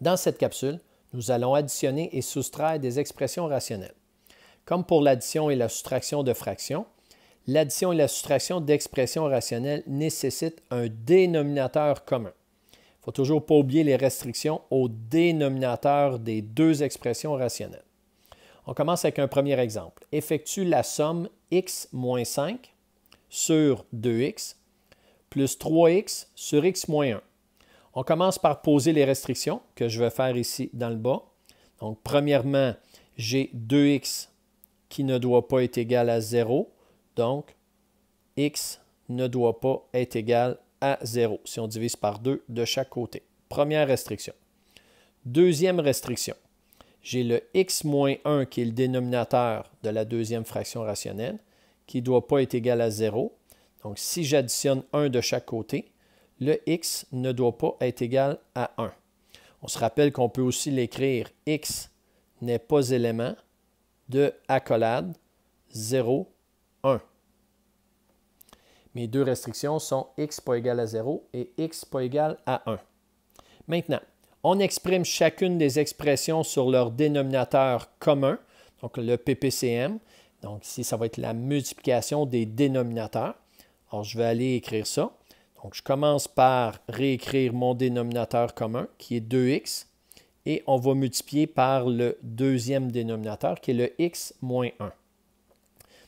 Dans cette capsule, nous allons additionner et soustraire des expressions rationnelles. Comme pour l'addition et la soustraction de fractions, l'addition et la soustraction d'expressions rationnelles nécessitent un dénominateur commun. Il ne faut toujours pas oublier les restrictions au dénominateur des deux expressions rationnelles. On commence avec un premier exemple. Effectue la somme x moins 5 sur 2x plus 3x sur x moins 1. On commence par poser les restrictions que je vais faire ici dans le bas. Donc, premièrement, j'ai 2x qui ne doit pas être égal à 0. Donc, x ne doit pas être égal à 0 si on divise par 2 de chaque côté. Première restriction. Deuxième restriction. J'ai le x moins 1 qui est le dénominateur de la deuxième fraction rationnelle qui ne doit pas être égal à 0. Donc, si j'additionne 1 de chaque côté, le x ne doit pas être égal à 1. On se rappelle qu'on peut aussi l'écrire x n'est pas élément de accolade 0, 1. Mes deux restrictions sont x pas égal à 0 et x pas égal à 1. Maintenant, on exprime chacune des expressions sur leur dénominateur commun, donc le PPCM. Donc ici, ça va être la multiplication des dénominateurs. Alors, je vais aller écrire ça. Donc, je commence par réécrire mon dénominateur commun, qui est 2x, et on va multiplier par le deuxième dénominateur, qui est le x moins 1.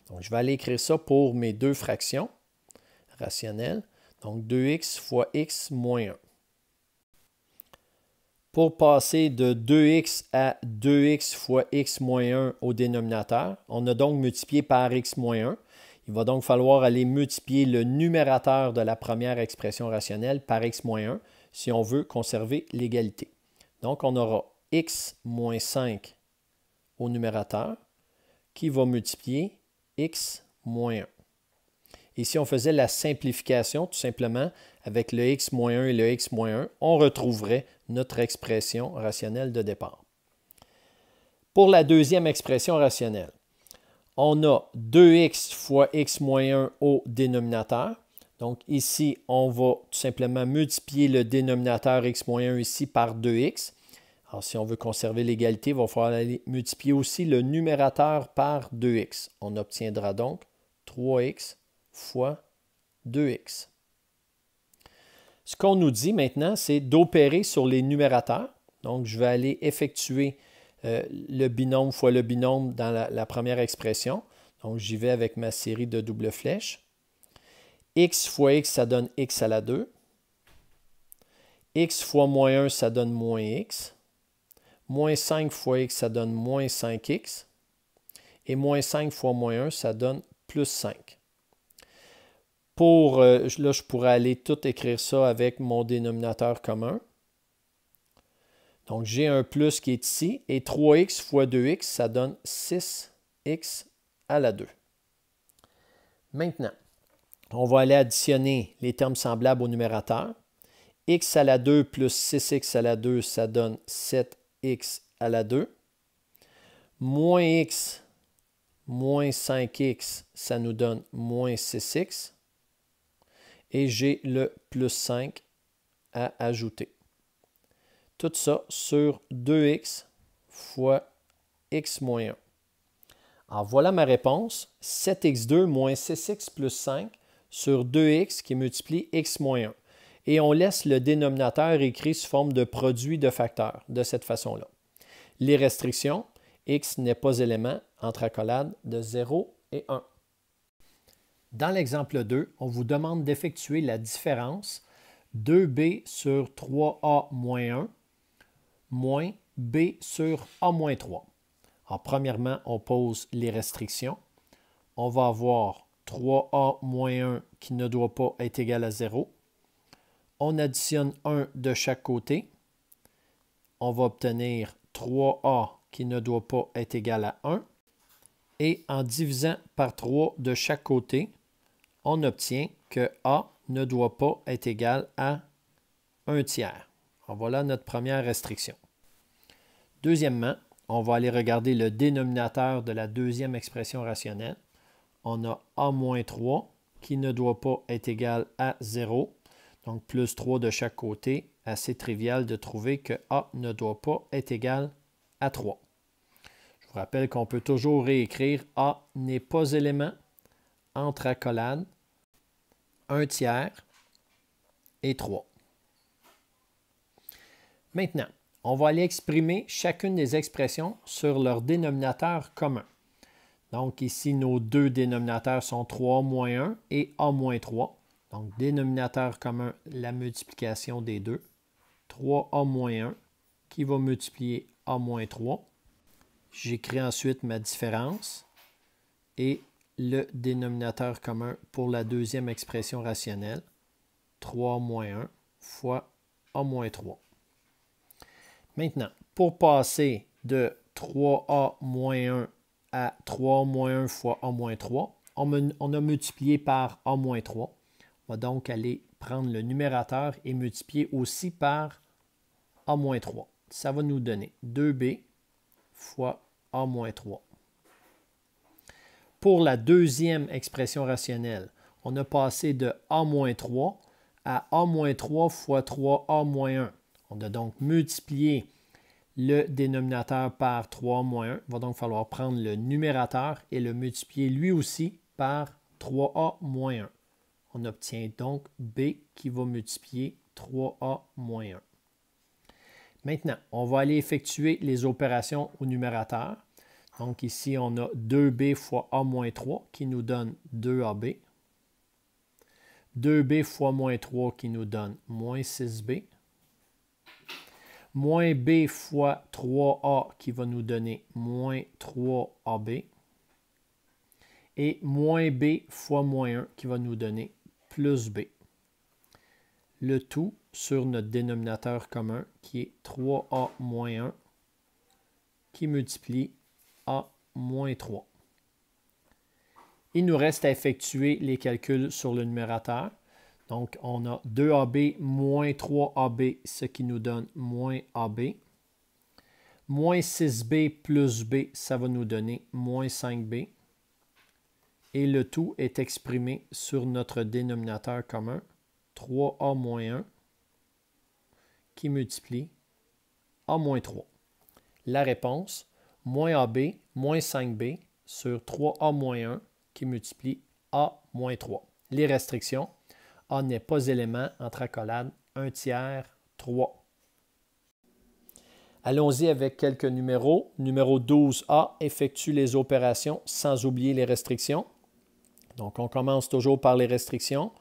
Donc, je vais aller écrire ça pour mes deux fractions rationnelles. Donc, 2x fois x moins 1. Pour passer de 2x à 2x fois x moins 1 au dénominateur, on a donc multiplié par x moins 1. Il va donc falloir aller multiplier le numérateur de la première expression rationnelle par x moins 1 si on veut conserver l'égalité. Donc, on aura x moins 5 au numérateur qui va multiplier x moins 1. Et si on faisait la simplification, tout simplement, avec le x moins 1 et le x moins 1, on retrouverait notre expression rationnelle de départ. Pour la deuxième expression rationnelle, on a 2x fois x moins 1 au dénominateur. Donc ici, on va tout simplement multiplier le dénominateur x moins 1 ici par 2x. Alors si on veut conserver l'égalité, il va falloir aller multiplier aussi le numérateur par 2x. On obtiendra donc 3x fois 2x. Ce qu'on nous dit maintenant, c'est d'opérer sur les numérateurs. Donc, je vais aller effectuer le binôme fois le binôme dans la première expression. Donc, j'y vais avec ma série de doubles flèches. X fois x, ça donne x à la 2. X fois moins 1, ça donne moins x. Moins 5 fois x, ça donne moins 5x. Et moins 5 fois moins 1, ça donne plus 5. Là, je pourrais aller tout écrire ça avec mon dénominateur commun. Donc, j'ai un plus qui est ici. Et 3x fois 2x, ça donne 6x à la 2. Maintenant, on va aller additionner les termes semblables au numérateur. X à la 2 plus 6x à la 2, ça donne 7x à la 2. Moins x moins 5x, ça nous donne moins 6x. Et j'ai le plus 5 à ajouter. Tout ça sur 2x fois x moins 1. Alors voilà ma réponse, 7x2 moins 6x plus 5 sur 2x qui multiplie x moins 1. Et on laisse le dénominateur écrit sous forme de produit de facteurs, de cette façon-là. Les restrictions, x n'est pas élément entre accolades de 0 et 1. Dans l'exemple 2, on vous demande d'effectuer la différence 2b sur 3a moins 1 moins b sur a moins 3. Alors, premièrement, on pose les restrictions. On va avoir 3a moins 1 qui ne doit pas être égal à 0. On additionne 1 de chaque côté. On va obtenir 3a qui ne doit pas être égal à 1. Et en divisant par 3 de chaque côté, on obtient que a ne doit pas être égal à 1 tiers. Alors voilà notre première restriction. Deuxièmement, on va aller regarder le dénominateur de la deuxième expression rationnelle. On a a moins 3 qui ne doit pas être égal à 0. Donc plus 3 de chaque côté assez trivial de trouver que A ne doit pas être égal à 3. Je vous rappelle qu'on peut toujours réécrire A n'est pas élément entre accolades 1/3 et 3. Maintenant, on va aller exprimer chacune des expressions sur leur dénominateur commun. Donc ici, nos deux dénominateurs sont 3 moins 1 et A moins 3. Donc, dénominateur commun, la multiplication des deux. 3A moins 1 qui va multiplier A moins 3. J'écris ensuite ma différence et le dénominateur commun pour la deuxième expression rationnelle. 3 moins 1 fois A moins 3. Maintenant, pour passer de 3A moins 1 à 3 moins 1 fois A moins 3, on a multiplié par A moins 3. On va donc aller prendre le numérateur et multiplier aussi par A moins 3. Ça va nous donner 2B fois A moins 3. Pour la deuxième expression rationnelle, on a passé de A moins 3 à A moins 3 fois 3A moins 1. On a donc multiplié le dénominateur par 3 moins 1. Il va donc falloir prendre le numérateur et le multiplier lui aussi par 3A moins 1. On obtient donc B qui va multiplier 3A moins 1. Maintenant, on va aller effectuer les opérations au numérateur. Donc ici, on a 2B fois A moins 3 qui nous donne 2AB. 2B fois moins 3 qui nous donne moins 6B. Moins B fois 3A qui va nous donner moins 3AB. Et moins B fois moins 1 qui va nous donner plus B. Le tout sur notre dénominateur commun qui est 3A moins 1 qui multiplie A moins 3. Il nous reste à effectuer les calculs sur le numérateur. Donc, on a 2AB moins 3AB, ce qui nous donne moins AB. Moins 6B plus B, ça va nous donner moins 5B. Et le tout est exprimé sur notre dénominateur commun, 3A moins 1, qui multiplie A moins 3. La réponse, moins AB, moins 5B sur 3A moins 1, qui multiplie A moins 3. Les restrictions, A n'est pas élément entre accolades 1/3, 3. Allons-y avec quelques numéros. Numéro 12A effectue les opérations sans oublier les restrictions. Donc, on commence toujours par les restrictions.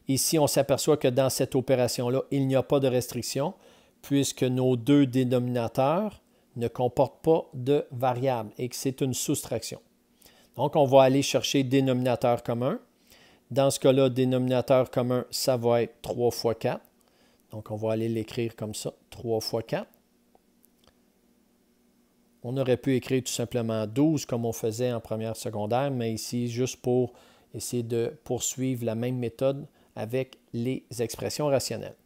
Ici, on s'aperçoit que dans cette opération-là, il n'y a pas de restriction puisque nos deux dénominateurs ne comportent pas de variable et que c'est une soustraction. Donc, on va aller chercher dénominateur commun. Dans ce cas-là, dénominateur commun, ça va être 3 fois 4. Donc, on va aller l'écrire comme ça, 3 fois 4. On aurait pu écrire tout simplement 12 comme on faisait en première secondaire, mais ici, juste pour essayer de poursuivre la même méthode avec les expressions rationnelles.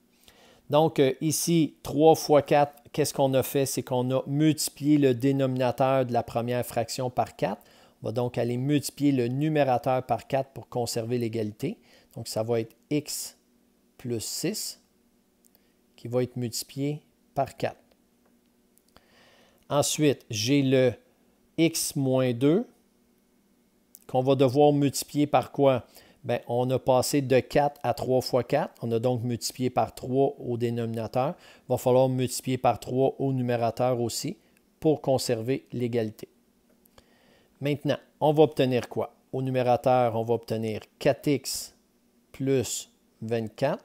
Donc, ici, 3 fois 4, qu'est-ce qu'on a fait? C'est qu'on a multiplié le dénominateur de la première fraction par 4. On va donc aller multiplier le numérateur par 4 pour conserver l'égalité. Donc, ça va être x plus 6 qui va être multiplié par 4. Ensuite, j'ai le x moins 2 qu'on va devoir multiplier par quoi? Bien, on a passé de 4 à 3 fois 4. On a donc multiplié par 3 au dénominateur. Il va falloir multiplier par 3 au numérateur aussi pour conserver l'égalité. Maintenant, on va obtenir quoi? Au numérateur, on va obtenir 4x plus 24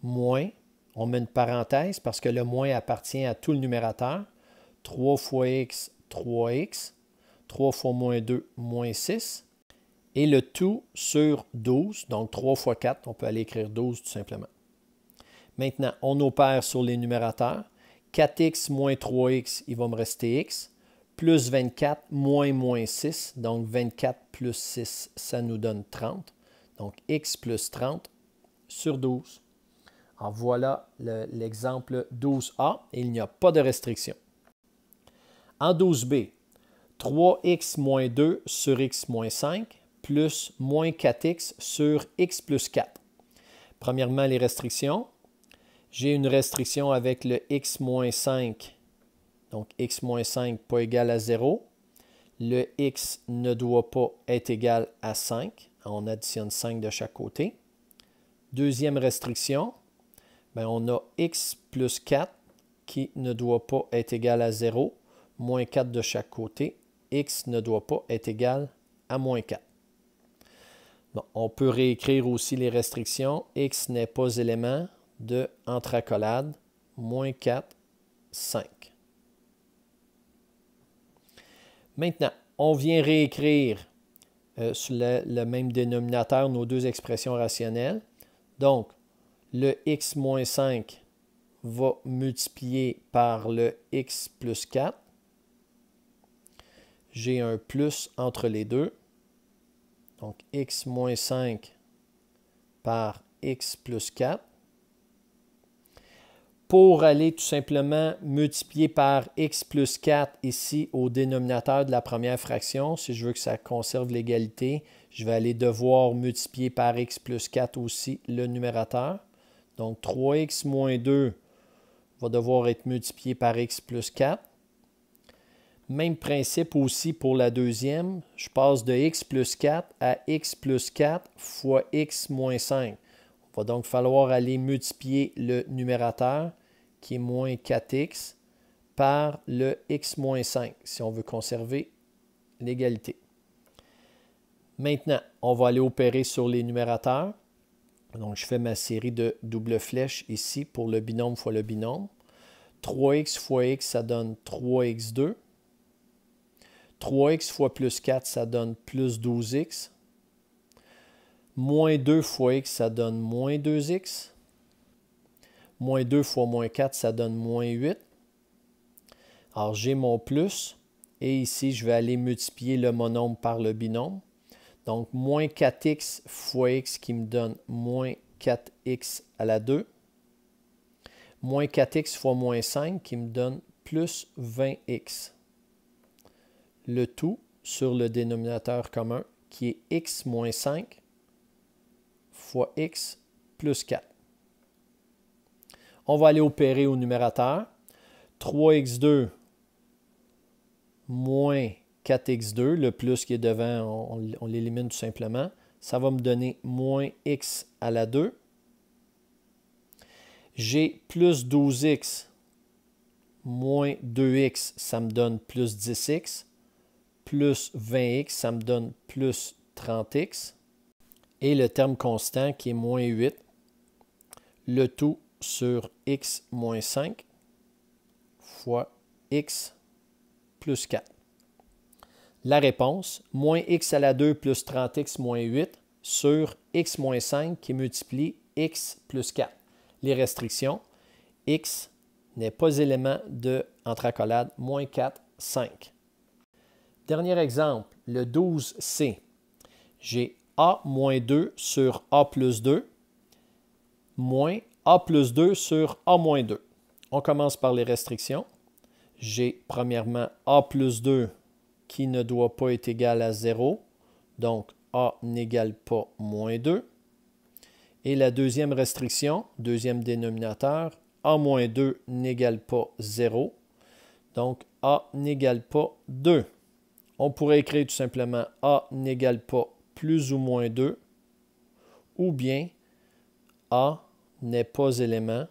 moins, on met une parenthèse parce que le moins appartient à tout le numérateur, 3 fois x, 3x, 3 fois moins 2, moins 6, et le tout sur 12, donc 3 fois 4, on peut aller écrire 12 tout simplement. Maintenant, on opère sur les numérateurs. 4x moins 3x, il va me rester x, plus 24 moins 6, donc 24 plus 6, ça nous donne 30. Donc x plus 30 sur 12. Alors voilà l'exemple 12A et il n'y a pas de restriction. En 12B, 3x moins 2 sur x moins 5 plus moins 4x sur x plus 4. Premièrement, les restrictions. J'ai une restriction avec le x moins 5. Donc, x moins 5 pas égal à 0. Le x ne doit pas être égal à 5. On additionne 5 de chaque côté. Deuxième restriction, bien, on a x plus 4 qui ne doit pas être égal à 0. Moins 4 de chaque côté. X ne doit pas être égal à moins 4. Bon, on peut réécrire aussi les restrictions. X n'est pas élément de entre accolades, moins 4, 5. Maintenant, on vient réécrire sur le même dénominateur nos deux expressions rationnelles. Donc, le x moins 5 va multiplier par le x plus 4. J'ai un plus entre les deux. Donc, x moins 5 par x plus 4. Pour aller tout simplement multiplier par x plus 4 ici au dénominateur de la première fraction, si je veux que ça conserve l'égalité, je vais aller devoir multiplier par x plus 4 aussi le numérateur. Donc 3x moins 2 va devoir être multiplié par x plus 4. Même principe aussi pour la deuxième. Je passe de x plus 4 à x plus 4 fois x moins 5. Il va donc falloir aller multiplier le numérateur, qui est moins 4x, par le x moins 5, si on veut conserver l'égalité. Maintenant, on va aller opérer sur les numérateurs. Donc, je fais ma série de double flèches ici pour le binôme fois le binôme. 3x fois x, ça donne 3x2. 3x fois plus 4, ça donne plus 12x. Moins 2 fois x, ça donne moins 2x. Moins 2 fois moins 4, ça donne moins 8. Alors, j'ai mon plus. Et ici, je vais aller multiplier le monombre par le binôme. Donc, moins 4x fois x qui me donne moins 4x à la 2. Moins 4x fois moins 5 qui me donne plus 20x. Le tout sur le dénominateur commun qui est x moins 5 fois x plus 4. On va aller opérer au numérateur. 3x2 moins 4x2, le plus qui est devant, on l'élimine tout simplement. Ça va me donner moins x à la 2. J'ai plus 12x moins 2x, ça me donne plus 10x. Plus 20x, ça me donne plus 30x. Et le terme constant qui est moins 8. Le tout sur x moins 5 fois x plus 4. La réponse, moins x à la 2 plus 30x moins 8 sur x moins 5 qui multiplie x plus 4. Les restrictions, x n'est pas élément de entre accolades, moins 4, 5. Dernier exemple, le 12c. J'ai a moins 2 sur a plus 2 moins a plus 2 sur a moins 2. On commence par les restrictions. J'ai premièrement a plus 2 qui ne doit pas être égal à 0. Donc, a n'égale pas moins 2. Et la deuxième restriction, deuxième dénominateur, a moins 2 n'égale pas 0. Donc, a n'égale pas 2. On pourrait écrire tout simplement a n'égale pas plus ou moins 2. Ou bien a n'est pas élément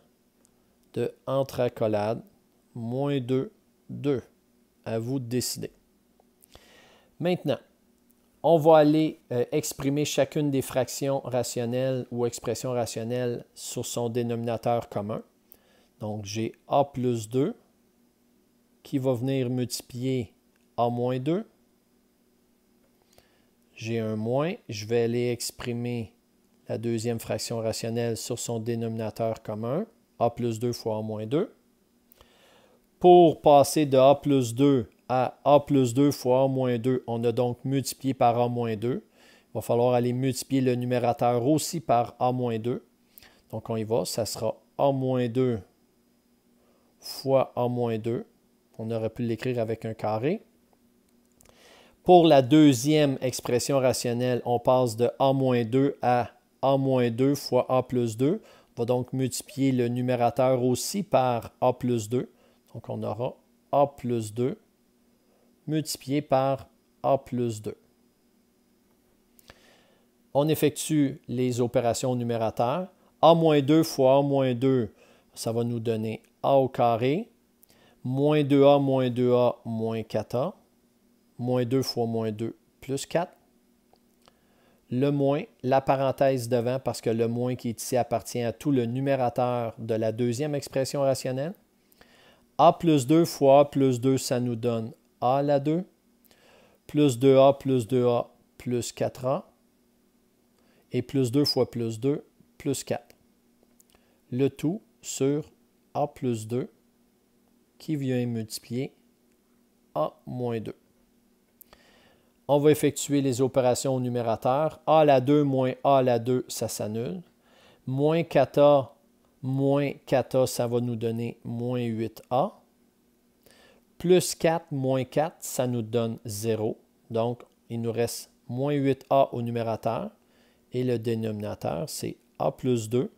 de entre accolades, moins 2, 2. À vous de décider. Maintenant, on va aller exprimer chacune des fractions rationnelles ou expressions rationnelles sur son dénominateur commun. Donc, j'ai a plus 2 qui va venir multiplier a moins 2. J'ai un moins. Je vais aller exprimer la deuxième fraction rationnelle sur son dénominateur commun, a plus 2 fois a moins 2. Pour passer de a plus 2 à a plus 2 fois a moins 2, on a donc multiplié par a moins 2. Il va falloir aller multiplier le numérateur aussi par a moins 2. Donc on y va, ça sera a moins 2 fois a moins 2. On aurait pu l'écrire avec un carré. Pour la deuxième expression rationnelle, on passe de a moins 2 à a moins 2 fois a plus 2. va donc multiplier le numérateur aussi par A plus 2. Donc, on aura A plus 2 multiplié par A plus 2. On effectue les opérations au numérateur. A moins 2 fois A moins 2, ça va nous donner A au carré. Moins 2A moins 2A moins 4A. Moins 2 fois moins 2 plus 4. Le moins, la parenthèse devant parce que le moins qui est ici appartient à tout le numérateur de la deuxième expression rationnelle. A plus 2 fois A plus 2, ça nous donne A à la 2. Plus 2A plus 4A. Et plus 2 fois plus 2, plus 4. Le tout sur A plus 2 qui vient multiplier A moins 2. On va effectuer les opérations au numérateur. A à la 2 moins A à la 2, ça s'annule. Moins 4A, ça va nous donner moins 8A. Plus 4 moins 4, ça nous donne 0. Donc, il nous reste moins 8A au numérateur. Et le dénominateur, c'est A plus 2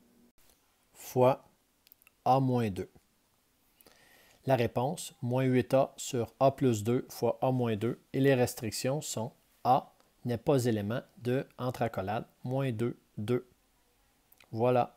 fois A moins 2. La réponse, moins 8A sur A plus 2 fois A moins 2. Et les restrictions sont A n'est pas élément de entre accolades moins 2, 2. Voilà.